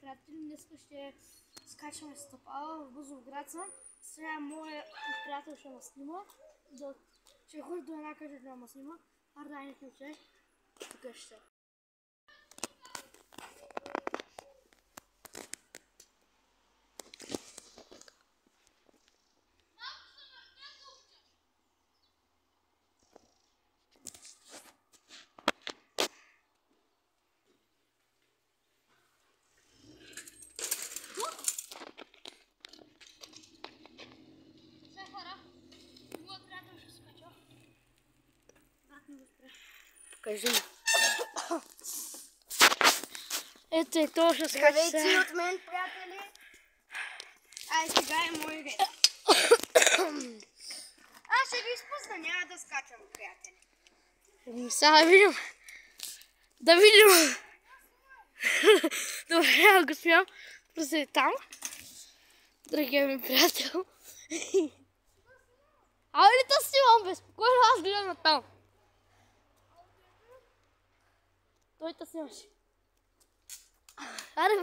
приятели, днес ще скачаме стъпала в Бузовград. Сега моят приятел ще ме снима, ще ходи до една къща да ме снима. Дай не ключе, тук ще. Покажи. Ето и то ще скача. Здравейте от мен, приятели. Ай, сега е мой ред. Аз ще ви изпусна, няма да скачам, приятели. Сега да видим. Да видим. Добре, аз го смям. Просто е там. Другия ми приятел. Абе ли то снимам безпокойно, аз гледам на там. Той те снимаше. Аре да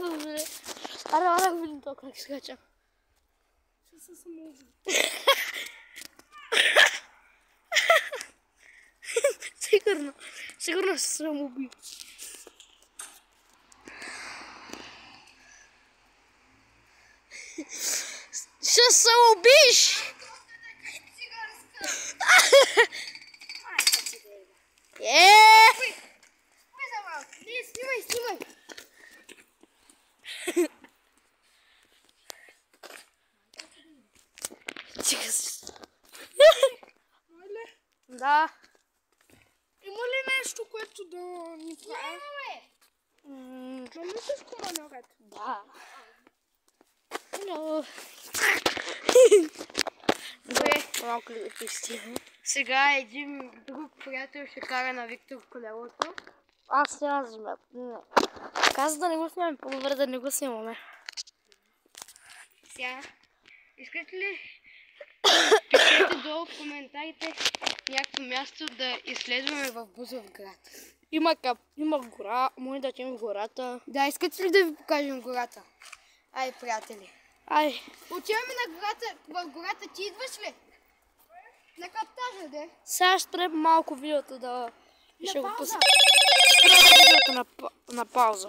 го видим толкова как скача. Ще се самоубия. Сигурно ще се самоубия. Ще се самоубиеш! Снимай! Да. Има ли нещо, което да ни прави? Да не се скоро наред. Да. Добре. Малко ли писти? Сега един друг приятел ще кара на Виктор в колелото. Аз няма да вземя. Каза да не го снимаме, по-добре да не го снимаме. Сега, искате ли пишете долу в коментарите някакво място да изследваме в Бузовград? Има гора, може да отидем в гората. Да, искате ли да ви покажем гората? Ай, приятели. Ай. Отиваме на гората, в гората, ти идваш ли? На каптажа, де? Сега ще спрем малко видеото да... На пауза. Ще спрем видеото на пауза.